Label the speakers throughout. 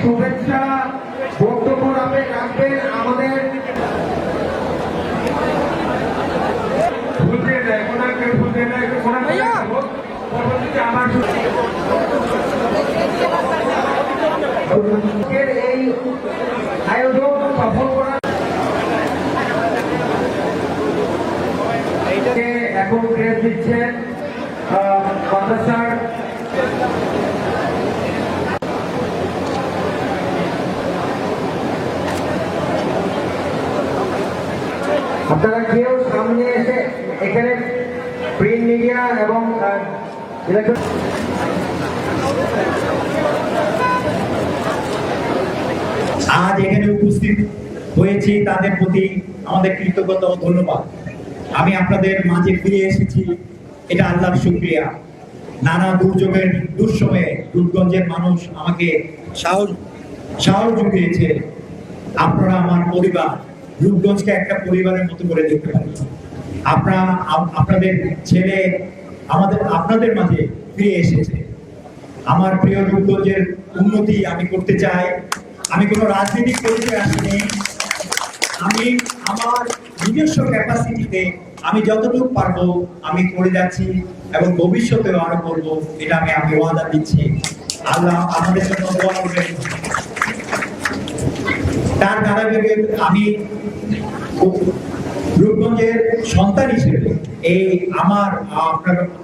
Speaker 1: শুভেচ্ছা বক্তব্য রাখবেন আমাদের এই আয়োজন সফল করার এখন ক্রেজ দিচ্ছেন মাদ্রাসার আপনারা কেউ সামনে এসে এখানে প্রিন্ট মিডিয়া এবং
Speaker 2: আজ এখানে উপস্থিত হয়েছি তাদের প্রতি আমাদের কৃতজ্ঞতা ও ধন্যবাদ। আমি আপনাদের মাঝে ফিরে এসেছি, এটা আল্লাহর শুকরিয়া। নানা দুর্যোগের দুঃসময়ে রূপগঞ্জের মানুষ আমাকে সাহস জুগিয়েছে। আপনারা আমার পরিবার, রূপগঞ্জকে একটা পরিবারের মতো করে দেখতে পারি। আপনাদের ছেলে আপনাদের মাঝে ফিরে এসেছে। আমার প্রিয় রূপগঞ্জের উন্নতি আমি করতে চাই। আমি কোনো রাজনীতি করতে আসিনি। আমি আমার নিজস্ব ক্যাপাসিটিতে আমি যতটুকু পারবো আমি করে যাচ্ছি এবং ভবিষ্যতেও আরো করবো, এটা আমি ওয়াদা দিচ্ছি। আল্লাহ আমাদের জন্য দোয়া করবেন। তার ধারাবাহিক আমি রূপগঞ্জের সন্তান হিসেবে এই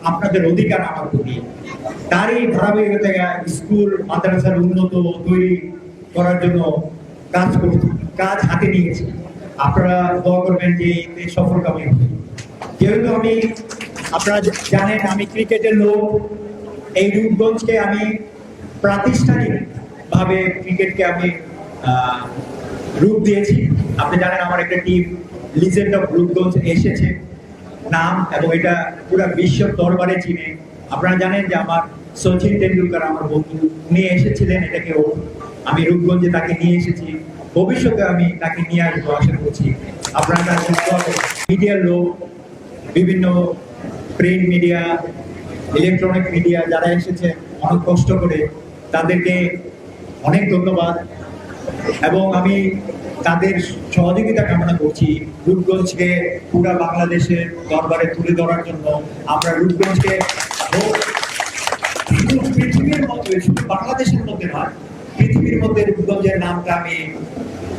Speaker 2: আপনাদের অধিকার আমার প্রতি, তারই ধারাবাহিকতা স্কুল মাদ্রাসার উন্নত তৈরি করার জন্য কাজ হাতে নিয়েছি। আপনারা দোয়া করবেন যে সফলকামী হবে। যেহেতু আপনারা জানেন আমি ক্রিকেটের লোক, এই রূপগঞ্জকে আমি প্রাতিষ্ঠানিক ভাবে ক্রিকেটকে আমি রূপ দিয়েছি। আপনি জানেন আমার একটা টিম লিজেন্ড অফ রূপগঞ্জ এসেছে নাম, এবং এটা পুরো বিশ্ব দরবারে চিনে। আপনারা জানেন যে আমার সচিন তেন্ডুলকার আমার বন্ধু, উনি এসেছিলেন, এটাকে আমি রূপগঞ্জে তাকে নিয়ে এসেছি। ভবিষ্যতে আমি তাকে নিয়ে আসবো আশা করছি। আপনারা মিডিয়ার লোক, বিভিন্ন প্রিন্ট মিডিয়া, ইলেকট্রনিক মিডিয়া যারা এসেছে অনেক কষ্ট করে, তাদেরকে অনেক ধন্যবাদ এবং আমি তাদের সহযোগিতা কামনা করছি রূপগঞ্জকে পুরা বাংলাদেশের দরবারে তুলে ধরার জন্য। আমরা রূপগঞ্জকে পৃথিবীর মধ্যে, শুধু বাংলাদেশের মধ্যে নয়, পৃথিবীর মধ্যে রূপগঞ্জের নামটা আমি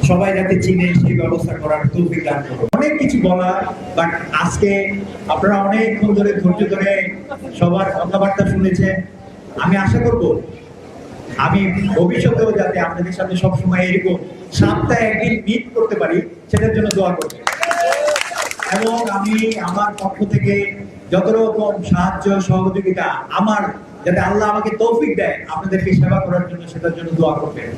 Speaker 2: সবাই যাতে চিনে সেই ব্যবস্থা করার তৌফিক দান করব। অনেক কিছু বলা, বাট আজকে আপনারা অনেকক্ষণ ধরে ধৈর্য ধরে সবার কথাবার্তা শুনেছেন। আমি আশা করব আমি ভবিষ্যতেও যাতে আপনাদের সাথে সবসময় এরকম সপ্তাহে একদিন মিট করতে পারি, সেটার জন্য দোয়া করব। এবং আমি আমার পক্ষ থেকে যত রকম সাহায্য সহযোগিতা আমার, যাতে আল্লাহ আমাকে তৌফিক দেয় আপনাদেরকে সেবা করার জন্য, সেটার জন্য দোয়া করবেন।